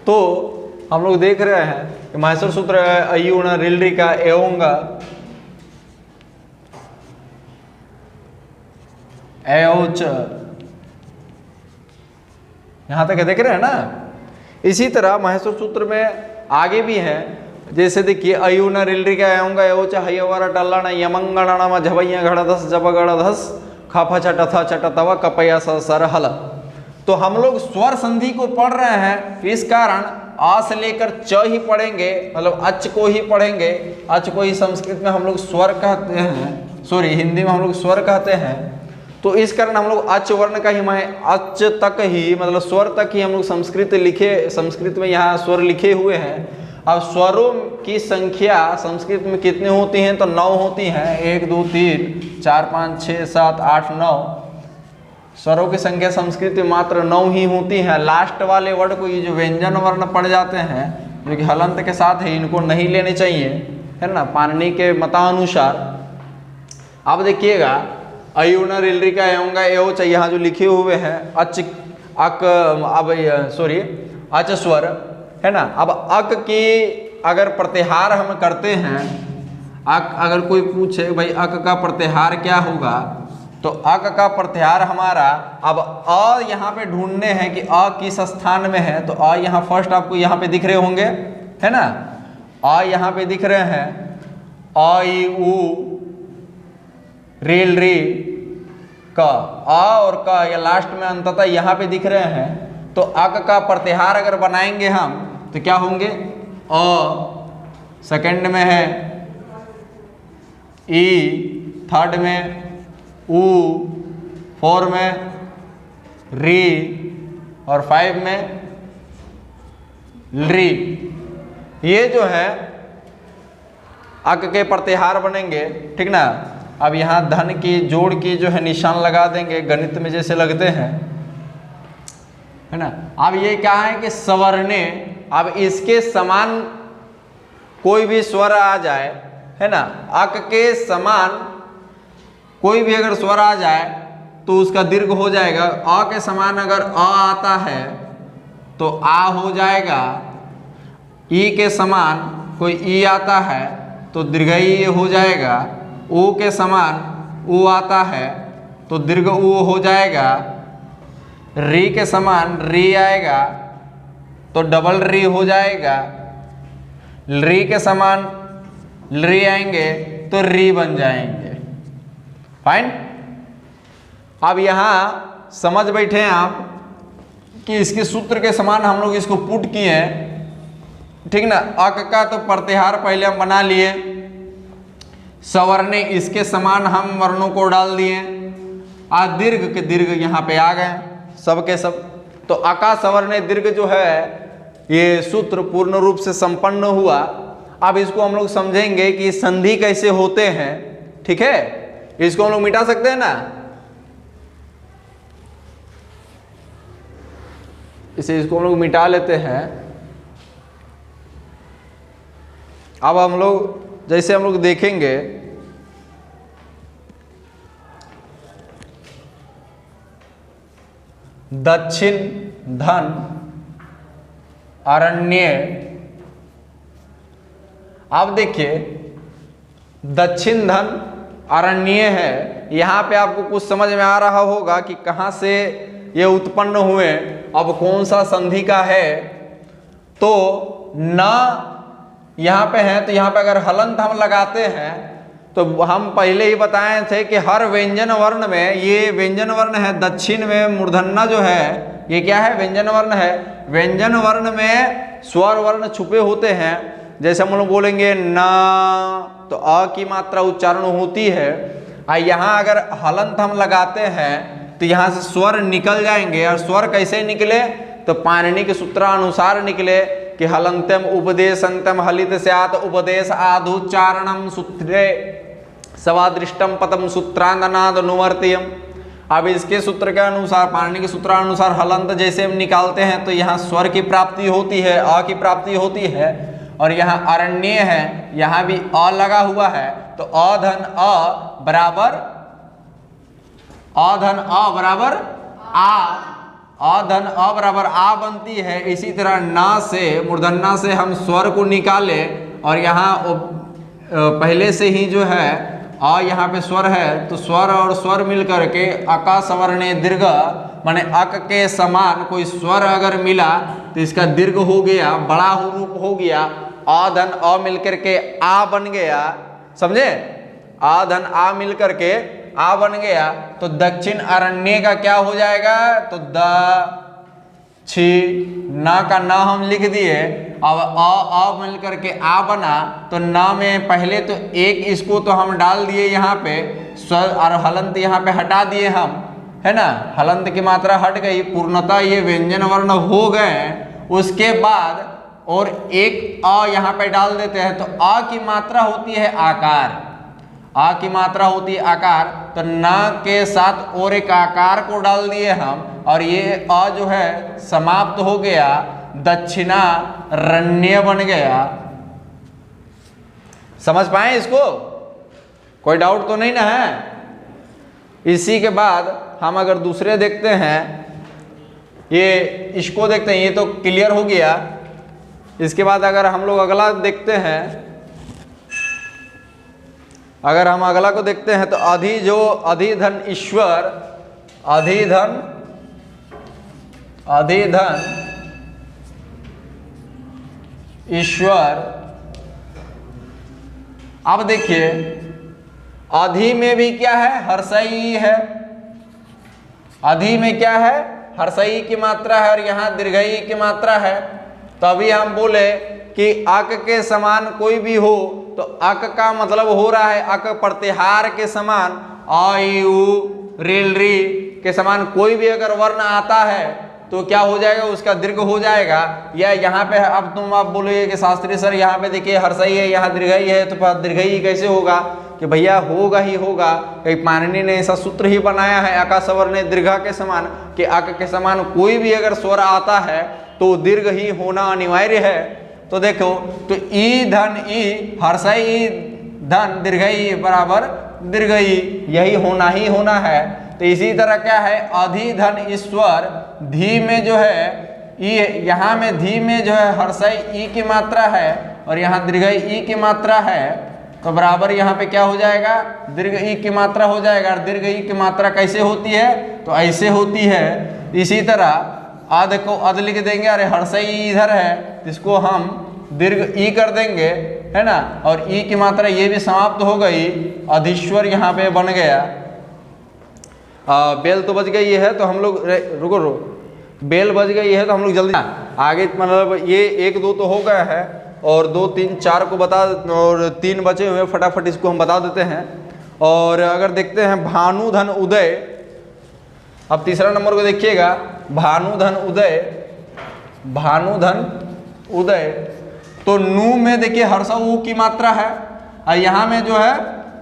तो हम लोग देख रहे हैं कि माहेश्वर सूत्र अयुण रिलरी का एवं एवच, यहां तक देख रहे हैं ना। इसी तरह माहेश्वर सूत्र में आगे भी है, जैसे देखिए अयुन रिलरी का एवं एवच हयवर टल्ला यमंगण झवैया घड़धस जब गढ़धस खफ छट थ चट तव कपया सर हल। तो हम लोग स्वर संधि को पढ़ रहे हैं, इस कारण आ से लेकर च ही पढ़ेंगे, मतलब अच को ही पढ़ेंगे। अच को ही संस्कृत में हम लोग स्वर कहते हैं, सॉरी हिंदी में हम लोग स्वर कहते हैं। तो इस कारण हम लोग अच वर्ण का ही अच तक ही, मतलब स्वर तक ही हम लोग संस्कृत में यहाँ स्वर लिखे हुए हैं। अब स्वरों की संख्या संस्कृत में कितने होती हैं, तो 9 होती हैं। 1 2 3 4 5 6 7 8 9 स्वरों की संख्या संस्कृत में मात्र 9 ही होती है। लास्ट वाले वर्ड को, ये जो व्यंजन वर्ण पड़ जाते हैं जो कि हलंत के साथ है, इनको नहीं लेने चाहिए, है ना, पाणिनि के मतानुसार। अब देखिएगा अयुण रिलरी का एवं एवच यहाँ जो लिखे हुए हैं अच अक, अब सॉरी अच स्वर है ना। अब अक की अगर प्रत्याहार हम करते हैं, अक अगर कोई पूछे भाई अक का प्रत्याहार क्या होगा, तो अक का प्रत्याहार हमारा, अब अ यहाँ पे ढूंढने हैं कि अ किस स्थान में है। तो अ यहाँ फर्स्ट आपको यहाँ पे दिख रहे होंगे, है ना, अ यहाँ पे दिख रहे हैं, अ ई उ रेल रे क, अ और क या लास्ट में अंततः यहाँ पे दिख रहे हैं। तो अक का प्रत्याहार अगर बनाएंगे हम तो क्या होंगे, अ सेकंड में है, ई थर्ड में, उ 4 में, री और 5 में री। ये जो है अक के प्रत्याहार बनेंगे, ठीक ना। अब यहाँ धन की जोड़ की जो है निशान लगा देंगे, गणित में जैसे लगते हैं, है ना। अब ये क्या है कि सवर्णे, अब इसके समान कोई भी स्वर आ जाए, है ना, अक के समान कोई भी अगर स्वर आ जाए तो उसका दीर्घ हो जाएगा। अ के समान अगर अ आता है तो आ हो जाएगा। ई के समान कोई ई आता है तो दीर्घई हो जाएगा। उ के समान उ आता है तो दीर्घ उ हो जाएगा। री के समान री आएगा तो डबल री हो जाएगा। री के समान री आएंगे तो री बन जाएंगे। फाइन। अब यहाँ समझ बैठे हैं आप कि इसके सूत्र के समान हम लोग इसको पुट किए हैं, ठीक ना। अक का तो प्रत्याहार पहले हम बना लिए, सवर्णे इसके समान हम वर्णों को डाल दिए, आ दीर्घ के दीर्घ यहाँ पे आ गए सब के सब। तो अका सवर्णे दीर्घ जो है ये सूत्र पूर्ण रूप से संपन्न हुआ। अब इसको हम लोग समझेंगे कि संधि कैसे होते हैं, ठीक है। इसको हम लोग मिटा सकते हैं ना, इसको हम लोग मिटा लेते हैं। अब हम लोग जैसे हम लोग देखेंगे दक्षिण धन अरण्य। अब देखिए दक्षिण धन अरण्य है, यहाँ पे आपको कुछ समझ में आ रहा होगा कि कहाँ से ये उत्पन्न हुए, अब कौन सा संधि का है। तो न यहाँ पे है, तो यहाँ पे अगर हलंत हम लगाते हैं तो हम पहले ही बताए थे कि हर व्यंजन वर्ण में, ये व्यंजन वर्ण है दक्षिण में मूर्धन्य जो है ये क्या है, व्यंजन वर्ण है। व्यंजन वर्ण में स्वर वर्ण छुपे होते हैं। जैसे हम लोग बोलेंगे न, तो अ की मात्रा उच्चारण होती है। यहाँ अगर हलंत हम लगाते हैं तो यहाँ से स्वर निकल जाएंगे। और स्वर कैसे निकले, तो पाणिनि के सूत्रानुसार निकले कि हलंतम उपदेशंतम हलित स्यात् उपदेश आधुच्चारणम सूत्रे सवादृष्टम पदम सूत्रांगनाद अनुवर्तियम। अब इसके सूत्र के अनुसार, पाणिनि के सूत्रानुसार हलंत जैसे हम निकालते हैं तो यहाँ स्वर की प्राप्ति होती है, अ की प्राप्ति होती है। और यहाँ अरण्य है, यहाँ भी अ लगा हुआ है, तो अ धन अ बराबर, अ धन अ बराबर आ, धन अ बराबर आ बनती है। इसी तरह ना से मूर्धन्य से हम स्वर को निकाले और यहाँ पहले से ही जो है अ यहाँ पे स्वर है तो स्वर और स्वर मिल करके अका सवर्णे दीर्घ माने अक के समान कोई स्वर अगर मिला तो इसका दीर्घ हो गया, बड़ा रूप हो गया। आ धन अ मिल करके आ बन गया, समझे? आ धन आ मिल करके आ बन गया तो दक्षिण अरण्य का क्या हो जाएगा? तो द छी ना का ना हम लिख दिए। अब अ मिल करके आ बना तो ना में पहले तो एक इसको तो हम डाल दिए यहाँ पे, स्वर और हलंत यहाँ पे हटा दिए हम, है ना? हलंत की मात्रा हट गई, पूर्णतः ये व्यंजन वर्ण हो गए। उसके बाद और एक अ यहाँ पे डाल देते हैं तो अ की मात्रा होती है आकार, आ की मात्रा होती है आकार। तो ना के साथ और एक आकार को डाल दिए हम और ये अ जो है समाप्त हो गया, दक्षिणारण्य बन गया। समझ पाए इसको? कोई डाउट तो नहीं ना है? इसी के बाद हम अगर दूसरे देखते हैं, ये इसको देखते हैं, ये तो क्लियर हो गया। इसके बाद अगर हम लोग अगला देखते हैं, अगर हम अगला को देखते हैं तो अधिधन ईश्वर, अधिधन ईश्वर। अब देखिए अधि में भी क्या है? हर्षई है। अधि में क्या है? हर्षई की मात्रा है और यहाँ दीर्घई की मात्रा है। तो अभी हम बोले कि अक के समान कोई भी हो तो अक का मतलब हो रहा है अक प्रत्याहार के समान, अ ई उ रील री के समान कोई भी अगर वर्ण आता है तो क्या हो जाएगा? उसका दीर्घ हो जाएगा। या यहाँ पे अब तुम आप बोलोगे कि शास्त्री सर यहाँ पे देखिए हर्षई है, यहाँ दीर्घई है, तो दीर्घई कैसे होगा? कि भैया होगा ही होगा, कहीं पाणिनि ने ऐसा सूत्र ही बनाया है अका सवर्ण दीर्घा के समान कि अक के समान कोई भी अगर स्वर आता है तो दीर्घ ही होना अनिवार्य है। तो देखो, तो ई धन ई हर्षई धन दीर्घई बराबर दीर्घई, यही होना ही होना है। तो इसी तरह क्या है? अधि धन ईश्वर, धी में जो है ई, यहाँ में धी में जो है हर्षई ई की मात्रा है और यहाँ दीर्घई ई की मात्रा है, तो बराबर यहाँ पे क्या हो जाएगा? दीर्घ ई की मात्रा हो जाएगा। और दीर्घ ई की मात्रा कैसे होती है? तो ऐसे होती है। इसी तरह आध को अध लिख देंगे, अरे हर्षई इधर है, इसको हम दीर्घ ई कर देंगे, है ना? और ई की मात्रा ये भी समाप्त हो गई, अधीश्वर यहाँ पे बन गया। बेल तो बज गई है तो हम लोग रुको, बेल बज गई है तो हम लोग जल्दी आगे, मतलब ये 1 2 तो हो गया है और 2 3 4 को बता, और 3 बचे हुए, फटाफट इसको हम बता देते हैं। और अगर देखते हैं भानुधन उदय, अब तीसरा नंबर को देखिएगा, भानुधन उदय, भानुधन उदय। तो नू में देखिए हर्ष ऊ की मात्रा है और यहाँ में जो है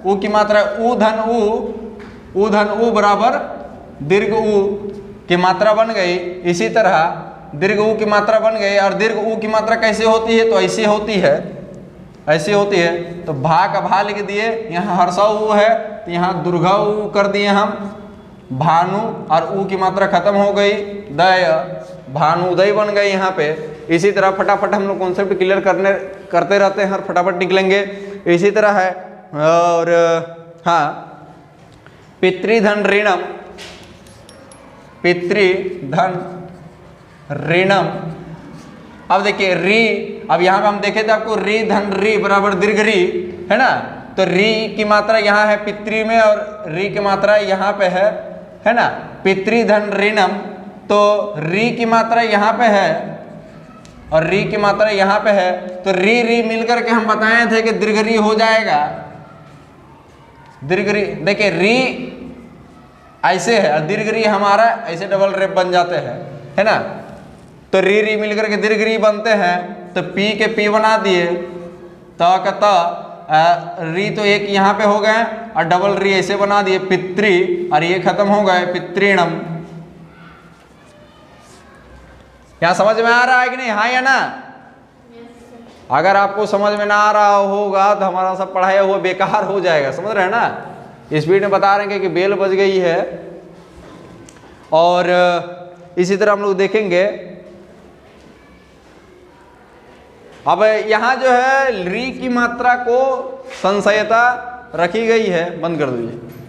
ऊ की मात्रा ऊ धन ऊ बराबर दीर्घ ऊ की मात्रा बन गई। इसी तरह दीर्घ ऊ की मात्रा बन गई। और दीर्घ ऊ की मात्रा कैसे होती है? तो ऐसे होती है, ऐसे होती है। तो भा का भा लिख दिए, यहाँ हर्षा ऊ है तो यहाँ दुर्गा ऊ कर दिए हम, भानु, और ऊ की मात्रा खत्म हो गई, दय, भानुदय बन गए यहाँ पे। इसी तरह फटाफट हम लोग कॉन्सेप्ट क्लियर करते रहते हैं और फटाफट निकलेंगे। इसी तरह है। और हाँ, पितृधन ऋणम, पितृधन ऋणम। अब देखिए री, अब यहाँ पे हम देखे थे आपको री धन री बराबर दीर्घ री, है ना? तो री की मात्रा यहाँ है पितृ में और री की मात्रा यहाँ पे है ना? पितृधन ऋणम, तो री की मात्रा यहाँ पे है और री की मात्रा यहाँ पे है, तो री मिलकर के हम बताए थे कि दीर्घ री हो जाएगा। दीर्घ री देखिए री ऐसे है और दीर्घ री हमारा ऐसे डबल रेप बन जाते हैं, है ना? तो री मिलकर के दीर्घ री बनते हैं। तो पी के पी बना दिए, त का त, री तो एक यहाँ पे हो गए और डबल री ऐसे बना दिए पितृ, और ये खत्म हो गए पितृणम। क्या समझ में आ रहा है कि नहीं? हाँ या ना? अगर आपको समझ में ना आ रहा होगा तो हमारा सब पढ़ाया हुआ बेकार हो जाएगा, समझ रहे हैं ना? स्पीड में बता रहे हैं कि बेल बज गई है। और इसी तरह हम लोग देखेंगे। अब यहां जो है री की मात्रा को संशयता रखी गई है, बंद कर दीजिए।